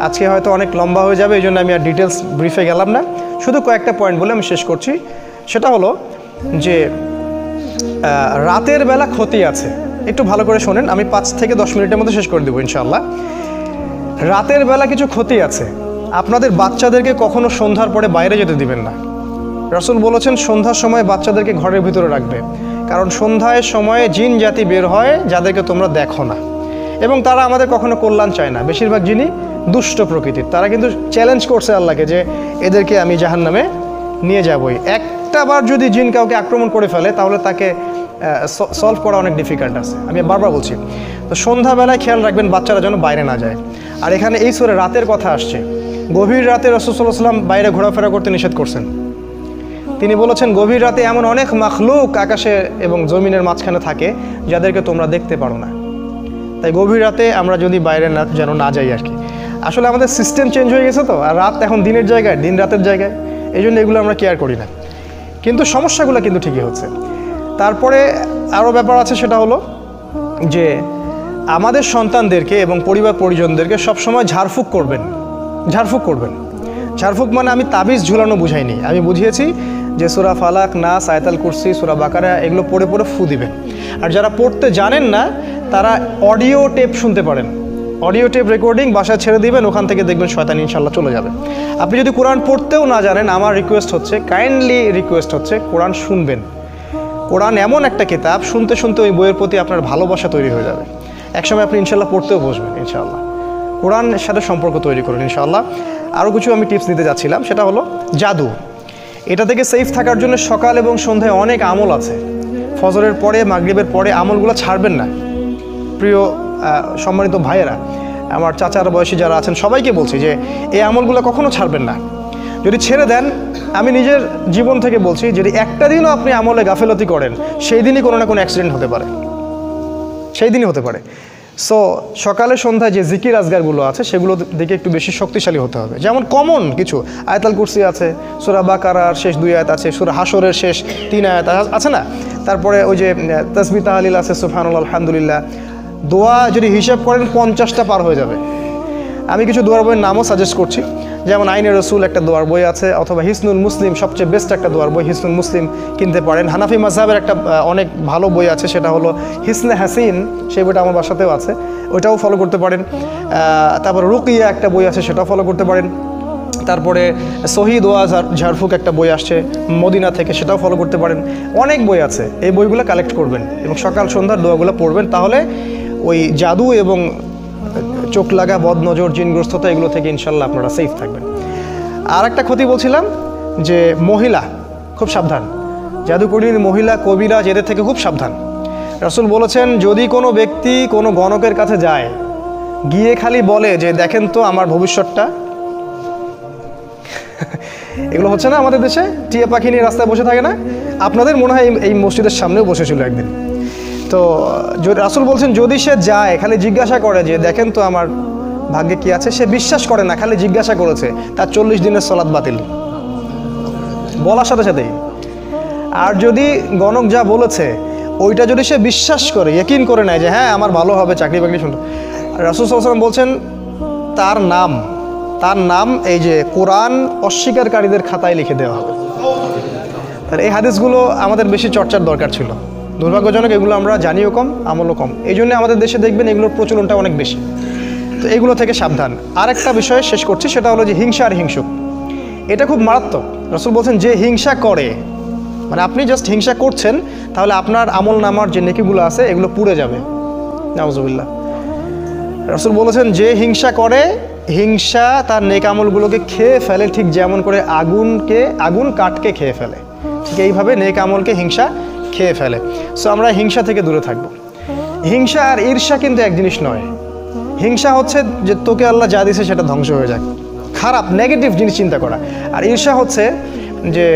আজকে হয়তো অনেক লম্বা হয়ে যাবে, এই জন্য আমি আর ডিটেলস ব্রিফে গেলাম না। শুধু কয়েকটা পয়েন্ট বলে আমি শেষ করছি। সেটা হলো যে রাতের বেলা ক্ষতি আছে। একটু ভালো করে শোনেন, আমি 5 থেকে 10 মিনিটের মধ্যে শেষ করে দেবো ইনশাআল্লাহ। রাতের বেলা কিছু ক্ষতি আছে। আপনাদের বাচ্চাদেরকে কখনো সন্ধ্যার পরে বাইরে যেতে দিবেন না। রাসূল বলেছেন সন্ধ্যার সময় বাচ্চাদেরকে ঘরের ভিতরে রাখবে, কারণ সন্ধ্যায় সময়ে জিন জাতি বের হয় যাদেরকে তোমরা দেখো না, এবং তারা আমাদের কখনো কল্যাণ চায় না। বেশিরভাগ জিনই দুষ্ট প্রকৃতির। তারা কিন্তু চ্যালেঞ্জ করছে আল্লাহকে যে এদেরকে আমি জাহান্নামে নিয়ে যাবই। একটা বার যদি জিন কাউকে আক্রমণ করে ফেলে, তাহলে তাকে সলভ করা অনেক ডিফিকাল্ট আছে। আমি বারবার বলছি, তো সন্ধ্যাবেলায় খেয়াল রাখবেন বাচ্চারা যেন বাইরে না যায়। আর এখানে এই সূরা রাতের কথা আসছে। গভীর রাতে রাসূল সাল্লাল্লাহু আলাইহি ওয়াসাল্লাম বাইরে ঘোরাফেরা করতে নিষেধ করছেন। তিনি বলেছেন গভীর রাতে এমন অনেক মাখলুক আকাশে এবং জমিনের মাঝখানে থাকে যাদেরকে তোমরা দেখতে পারো না। তাই গভীর রাতে আমরা যদি বাইরে যেন না যাই আর কি। আসলে আমাদের সিস্টেম চেঞ্জ হয়ে গেছে তো, আর রাত এখন দিনের জায়গায়, দিন রাতের জায়গায়, এই জন্য এগুলো আমরা কেয়ার করি না। কিন্তু সমস্যাগুলো কিন্তু ঠিকই হচ্ছে। তারপরে আরও ব্যাপার আছে, সেটা হলো যে আমাদের সন্তানদেরকে এবং পরিবার পরিজনদেরকে সবসময় ঝাড়ফুঁক করবেন। ঝাড়ফুঁক মানে আমি তাবিজ ঝুলানো বুঝাইনি, আমি বুঝিয়েছি যে সূরা ফালাক, নাস, আয়াতুল কুরসি, সূরা বাকারা এগুলো পড়ে পড়ে ফু দিবেন। আর যারা পড়তে জানেন না তারা অডিও টেপ শুনতে পারেন, অডিও টেপ রেকর্ডিং বাসায় ছেড়ে দিবেন, ওখান থেকে দেখবেন শয়তান ইনশাআল্লাহ চলে যাবে। আপনি যদি কোরআন পড়তেও না জানেন, আমার রিকোয়েস্ট হচ্ছে, কাইন্ডলি রিকোয়েস্ট হচ্ছে, কোরআন শুনবেন। কোরআন এমন একটা কিতাব, শুনতে শুনতে ওই বইয়ের প্রতি আপনার ভালোবাসা তৈরি হয়ে যাবে। একসময় আপনি ইনশাআল্লাহ পড়তেও বসবেন ইনশাআল্লাহ। কোরআনের সাথে সম্পর্ক তৈরি করুন ইনশাআল্লাহ। আরও কিছু আমি টিপস দিতে যাচ্ছিলাম, সেটা হলো জাদু। এটা থেকে সেফ থাকার জন্য সকাল এবং সন্ধ্যায় অনেক আমল আছে। ফজরের পরে, মাগরিবের পরে আমলগুলো ছাড়বেন না। প্রিয় সম্মানিত ভাইয়েরা, আমার চাচার বয়সী যারা আছেন সবাইকে বলছি যে এই আমলগুলো কখনো ছাড়বেন না। যদি ছেড়ে দেন, আমি নিজের জীবন থেকে বলছি, যদি একটা দিনও আপনি আমলে গাফেলতি করেন, সেই দিনই কোনো না কোনো অ্যাক্সিডেন্ট হতে পারে, সেই দিনই হতে পারে। সো সকালে সন্ধ্যায় যে জিকির আজগারগুলো আছে সেগুলো দিকে একটু বেশি শক্তিশালী হতে হবে। যেমন কমন কিছু আয়াতুল কুরসি আছে, সূরা বাকারার শেষ 2 আয়াত আছে, সূরা হাশরের শেষ 3 আয়াত আছে না, তারপরে ওই যে তাসবিহ তাহলিল আছে, সুবহানাল্লাহ, আলহামদুলিল্লাহ। দোয়া যদি হিসাব করেন 50টা পার হয়ে যাবে। আমি কিছু দোয়ার বইয়ের নামও সাজেস্ট করছি, যেমন আইনে রসুল একটা দোয়ার বই আছে, অথবা হিসনুল মুসলিম সবচেয়ে বেস্ট একটা দোয়ার বই, হিসনুল মুসলিম কিনতে পারেন। হানাফি মাযহাবের একটা অনেক ভালো বই আছে, সেটা হলো হিসনে হাসিন, সেই বইটা আমার বাসাতেও আছে, ওইটাও ফলো করতে পারেন। তারপর রুকিয়া একটা বই আছে, সেটাও ফলো করতে পারেন। তারপরে সহি দোয়া ঝাড়ফুক একটা বই আসছে মদিনা থেকে, সেটাও ফলো করতে পারেন। অনেক বই আছে, এই বইগুলো কালেক্ট করবেন এবং সকাল সন্ধ্যার দোয়াগুলো পড়বেন, তাহলে ওই জাদু এবং চোখ লাগা, বদ নজর, জিনগ্রস্ততা এগুলো থেকে ইনশাল্লাহ আপনারা সেফ থাকবেন। আর একটা ক্ষতি বলছিলাম যে মহিলা খুব সাবধান, জাদুকরী মহিলা, কবিরাজ এদের থেকে খুব সাবধান। রাসূল বলেছেন, যদি কোনো ব্যক্তি কোনো গণকের কাছে যায়, গিয়ে খালি বলে যে দেখেন তো আমার ভবিষ্যৎটা, এগুলো হচ্ছে না আমাদের দেশে, টিয়া পাখি নিয়ে রাস্তায় বসে থাকে না, আপনাদের মনে হয় এই মসজিদের সামনেও বসেছিল একদিন। তো রাসূল বলছেন, যদি সে যায় খালি জিজ্ঞাসা করে যে দেখেন তো আমার ভাগ্যে কি আছে, সে বিশ্বাস করে না, খালি জিজ্ঞাসা করেছে, তার 40 দিনের সালাত বাতিল, বলার সাথে সাথেই। আর যদি গণক যা বলেছে ওইটা যদি সে বিশ্বাস করে, ইয়াকিন করে নেয় যে হ্যাঁ আমার ভালো হবে, চাকরি বাকরি শুনতে, রাসূল সাল্লাল্লাহু আলাইহি ওয়াসাল্লাম বলছেন তার নাম এই যে কোরআন অস্বীকারীদের খাতায় লিখে দেওয়া হবে। তাহলে এই হাদিসগুলো আমাদের বেশি চর্চার দরকার ছিল। দুর্ভাগ্যজনক এগুলো আমরা জানিও কম, আমলও কম, এই জন্য আমাদের দেশে দেখবেন এগুলোর প্রচলনটা অনেক বেশি। তো এগুলো থেকে সাবধান। আরেকটা বিষয় শেষ করছি, সেটা হলো যে হিংসা আর হিংসুক, এটা খুব মারাত্মক। রাসূল বলছেন, যে হিংসা করে, মানে আপনি জাস্ট হিংসা করছেন, তাহলে আপনার আমল নামার যে নেকিগুলো আছে এগুলো পুড়ে যাবে, নাউজুবিল্লাহ। রাসূল বলেছেন, যে হিংসা করে, হিংসা তার নেক আমলগুলোকে খেয়ে ফেলে, ঠিক যেমন করে আগুন কাঠকে খেয়ে ফেলে, ঠিক এইভাবে নেক আমলকে হিংসা খেয়ে ফেলে। সো আমরা হিংসা থেকে দূরে থাকবো। হিংসা আর ঈর্ষা কিন্তু এক জিনিস নয়। হিংসা হচ্ছে যে তোকে আল্লাহ যা দিয়েছে সেটা ধ্বংস হয়ে যাক, খারাপ নেগেটিভ জিনিস চিন্তা করা। আর ঈর্ষা হচ্ছে যে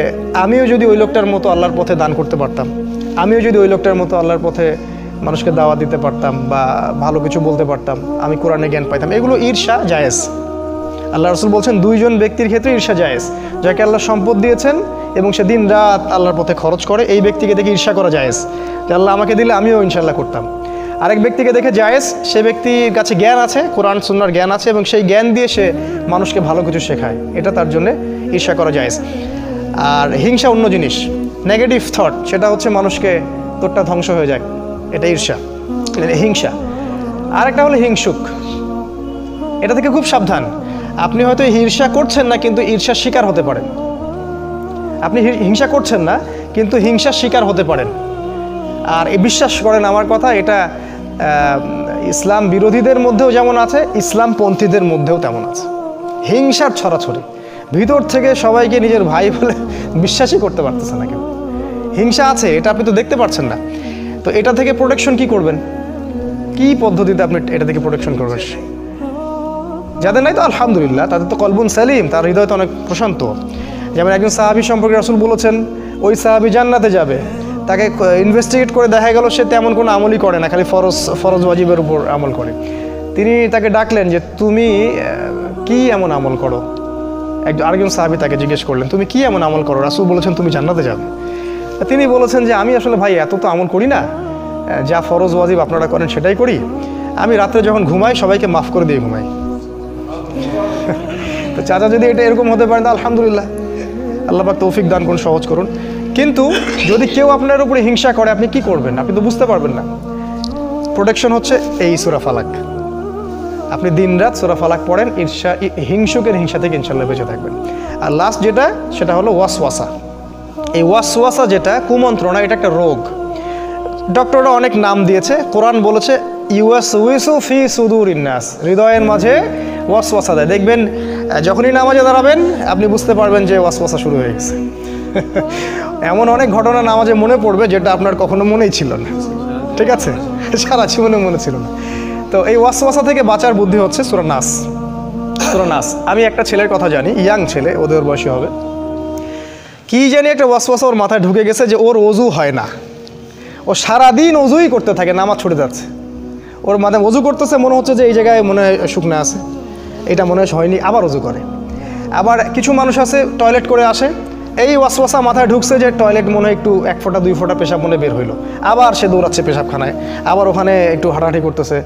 আমিও যদি ওই লোকটার মতো আল্লাহর পথে দান করতে পারতাম, আমিও যদি ওই লোকটার মতো আল্লাহর পথে মানুষকে দাওয়াত দিতে পারতাম বা ভালো কিছু বলতে পারতাম, আমি কোরআনে জ্ঞান পাইতাম, এগুলো ঈর্ষা জায়েজ। আল্লাহ রাসূল বলছেন, দুইজন ব্যক্তির ক্ষেত্রে ঈর্ষা জায়েজ, যাকে আল্লাহ সম্পদ দিয়েছেন এবং সে দিন রাত আল্লাহর পথে খরচ করে, এই ব্যক্তিকে দেখে ঈর্ষা করা জায়েজ, যে আল্লাহ আমাকে দিলে আমিও ইনশাল্লাহ করতাম। আরেক ব্যক্তিকে দেখে জায়েজ, সে ব্যক্তির কাছে জ্ঞান আছে, কোরআন সুন্নাহর জ্ঞান আছে এবং সেই জ্ঞান দিয়ে সে মানুষকে ভালো কিছু শেখায়, এটা তার জন্য ঈর্ষা করা জায়েজ। আর হিংসা অন্য জিনিস, নেগেটিভ থট, সেটা হচ্ছে মানুষকে তোরটা ধ্বংস হয়ে যায়, এটা ঈর্ষা, হিংসা। আরেকটা হলো হিংসুক, এটা থেকে খুব সাবধান। আপনি হয়তো ঈর্ষা করছেন না, কিন্তু ঈর্ষার শিকার হতে পারেন। আপনি হিংসা করছেন না, কিন্তু হিংসার শিকার হতে পারেন। আর এই বিশ্বাস করেন আমার কথা, এটা ইসলাম বিরোধীদের মধ্যেও যেমন আছে, ইসলামপন্থীদের মধ্যেও তেমন আছে। হিংসার ছড়াছড়ি, ভিতর থেকে সবাইকে নিজের ভাই বলে বিশ্বাসই করতে পারতেছে না কেউ। হিংসা আছে, এটা আপনি তো দেখতে পাচ্ছেন না। তো এটা থেকে প্রোটেকশন কি করবেন, কি পদ্ধতিতে আপনি এটা থেকে প্রোটেকশন করবেন? যাদের নাই তো আলহামদুলিল্লাহ, তাদের তো কলবুন সালিম, তার হৃদয় তো অনেক প্রশান্ত। যেমন একজন সাহাবী সম্পর্কে রাসূল বলেছেন, ওই সাহাবী জান্নাতে যাবে, তাকে ইনভেস্টিগেট করে দেখা গেল সে তেমন কোনো আমলই করে না, খালি ফরজ ওয়াজিবের উপর আমল করে। তিনি তাকে ডাকলেন যে তুমি কি এমন আমল করো? আরেকজন সাহাবী তাকে জিজ্ঞেস করলেন, তুমি কি এমন আমল করো? রাসূল বলেছেন, তুমি জান্নাতে যাবে। তিনি বলেছেন যে আমি আসলে ভাই এত তো আমল করি না, যা ফরজ ওয়াজিব আপনারা করেন সেটাই করি। আমি রাত্রে যখন ঘুমাই সবাইকে মাফ করে দিয়ে ঘুমাই। তো চাচা যদি এটা এরকম হতে পারেন, আলহামদুলিল্লাহ, আল্লাহ পাক তৌফিক দান করুন, সহজ করুন। কিন্তু যদি কেউ আপনার উপরে হিংসা করে, আপনি কি করবেন? আপনি তো বুঝতে পারবেন না। প্রোটেকশন হচ্ছে এই সূরা ফালাক, আপনি দিনরাত সূরা ফালাক পড়েন, হিংসুকের হিংসা থেকে ইনশাআল্লাহ বেঁচে থাকবেন। আর লাস্ট যেটা, সেটা হলো ওয়াসওয়াসা। এই ওয়াসওয়াসা যেটা কুমন্ত্রণা, এটা একটা রোগ। ডক্টররা অনেক নাম দিয়েছে, কোরআন বলেছে ইউওয়াসউইসু ফি সুদুরিন নাস, হৃদয়ের মাঝে ওয়াসওয়াসা দেয়। দেখবেন যখনই নামাজে দাঁড়াবেন আপনি বুঝতে পারবেন যে ওয়াসওয়াসা শুরু হয়ে গেছে। এমন অনেক ঘটনা নামাজে মনে পড়বে যেটা আপনার কখনো মনেই ছিল না, ঠিক আছে, সারা জীবনে মনে ছিল না। তো এই ওয়াসওয়াসা থেকে বাঁচার বুদ্ধি হচ্ছে সূরা নাস। সূরা নাস, আমি একটা ছেলের কথা জানি, ইয়াং ছেলে, ওদের বয়সী হবে, কি জানি একটা ওয়াসওয়াসা ওর মাথায় ঢুকে গেছে যে ওর ওযু হয় না, ও সারাদিন ওযুই করতে থাকে, নামাজ ছুটে যাচ্ছে। ওর মাথায় ওযু করতেছে, মনে হচ্ছে যে এই জায়গায় মনে হয় শুকনা আছে, এটা মনে হয় হয়নি, আবার ওযু করে। আবার কিছু মানুষ আছে টয়লেট করে আসে, এই ওয়াসওয়াসা মাথায় ঢুকছে যে টয়লেট মনে হয় একটু 1 ফোঁটা 2 ফোঁটা পেশাব মনে বের হইলো, আবার সে দৌড়াচ্ছে পেশাবখানায়, আবার ওখানে একটু হাঁটাহাঁটি করতেছে,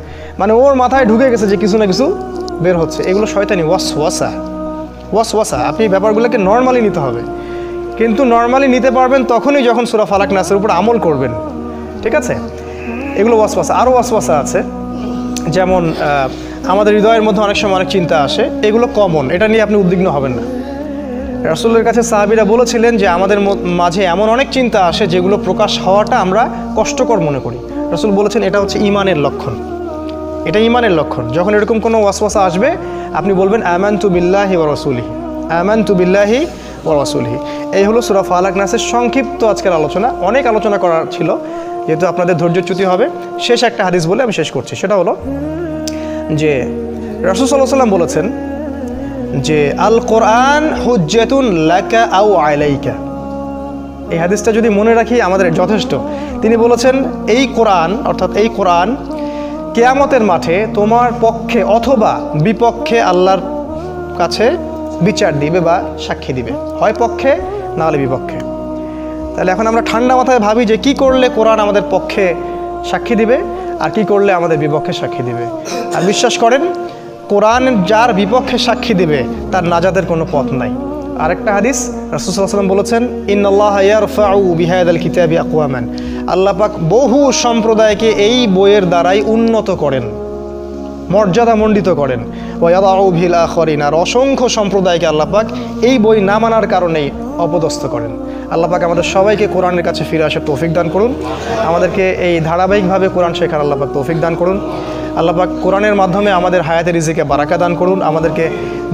মানে ওর মাথায় ঢুকে গেছে যে কিছু না কিছু বের হচ্ছে। এগুলো শয়তানি ওয়াসওয়াসা, ওয়াসওয়াসা, আপনি ব্যাপারগুলোকে নর্মালি নিতে হবে, কিন্তু নর্মালি নিতে পারবেন তখনই যখন সূরা ফালাক নাসের উপর আমল করবেন। ঠিক আছে, এগুলো ওয়াসওয়াসা। আরও ওয়াসওয়াসা আছে, যেমন আমাদের হৃদয়ের মধ্যে অনেক সময় অনেক চিন্তা আসে, এগুলো কমন, এটা নিয়ে আপনি উদ্বিগ্ন হবেন না। রাসূলের কাছে সাহাবীরা বলেছিলেন যে আমাদের মাঝে এমন অনেক চিন্তা আসে যেগুলো প্রকাশ হওয়াটা আমরা কষ্টকর মনে করি। রাসূল বলেছেন এটা হচ্ছে ঈমানের লক্ষণ, এটা ঈমানের লক্ষণ। যখন এরকম কোনো ওয়াসওয়াসা আসবে আপনি বলবেন আমানতু বিল্লাহি ওয়া রাসূলিহি, আমানতু বিল্লাহি ওয়া রাসূলিহি। এই হলো সূরা ফালাক নাসের সংক্ষিপ্ত আজকের আলোচনা। অনেক আলোচনা করার ছিল, যেহেতু আপনাদের ধৈর্যচ্যুতি হবে, শেষ একটা হাদিস বলে আমি শেষ করছি। সেটা হলো যে রাসূল সাল্লাল্লাহু আলাইহি ওয়াসাল্লাম বলেছেন যে আল কোরআন হুজ্জাতুন লাকা আও আলাইকা। এই হাদিসটা যদি মনে রাখি আমাদের যথেষ্ট। তিনি বলেছেন এই কোরআন, অর্থাৎ এই কোরআন কিয়ামতের মাঠে তোমার পক্ষে অথবা বিপক্ষে আল্লাহর কাছে বিচার দিবে বা সাক্ষী দিবে, হয় পক্ষে না হলে বিপক্ষে। তাহলে এখন আমরা ঠান্ডা মাথায় ভাবি যে কি করলে কোরআন আমাদের পক্ষে সাক্ষী দিবে আর কি করলে আমাদের বিপক্ষে সাক্ষী দিবে। আর বিশ্বাস করেন, কোরআন যার বিপক্ষে সাক্ষী দিবে তার নাজাতের কোনো পথ নাই। আরেকটা হাদিস রাসূল সাল্লাল্লাহু আলাইহি ওয়াসাল্লাম বলেছেন ইন্নাল্লাহা ইয়ারফাউ বিহাদাল কিতাবি আকওয়ামান, আল্লাহ পাক বহু সম্প্রদায়কে এই বইয়ের দ্বারাই উন্নত করেন, মর্যাদামণ্ডিত করেন। ওয়া ইয়াদাউ বিল আখরিন, আর অসংখ্য সম্প্রদায়কে আল্লাহ পাক এই বই না মানার কারণেই অপদস্থ করেন। আল্লাহ পাক আমাদের সবাইকে কোরআনের কাছে ফিরে আসার তৌফিক দান করুন, আমাদেরকে এই ধারাবাহিকভাবে কোরআন শেখার আল্লাহ পাক তৌফিক দান করুন। আল্লাহ পাক কোরআনের মাধ্যমে আমাদের হায়াতের রিজিকে বারাকা দান করুন, আমাদেরকে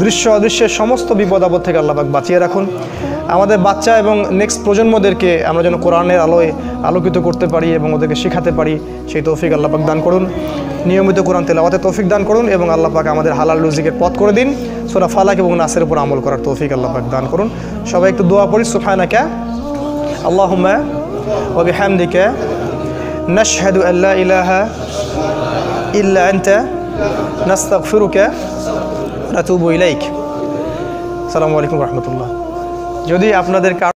দৃশ্য অদৃশ্যের সমস্ত বিপদ আপদ থেকে আল্লাহ পাক বাঁচিয়ে রাখুন। আমাদের বাচ্চা এবং নেক্সট প্রজন্মদেরকে আমরা যেন কোরআনের আলোয় আলোকিত করতে পারি এবং ওদেরকে শেখাতে পারি, সেই তৌফিক আল্লাহ পাক দান করুন। নিয়মিত কোরআন তেলাওয়াতে তৌফিক দান করুন এবং আল্লাহ পাক আমাদের হালাল রুজিকের পথ করে দিন। সূরা ফালাক এবং নাসের উপর আমল করার তৌফিক আল্লাহ পাক দান করুন। সবাই একটু দোয়া পড়ি। সুবহানাকা আল্লাহুম্মা ওয়া বিহামদিকা নাশহাদু আল্লা ইলাহা ইল্লা আনতা নাস্তাগফিরুকা ওয়া নাতুবু ইলাইক। আসসালামু আলাইকুম ওয়া রাহমাতুল্লাহ। যদি আপনাদের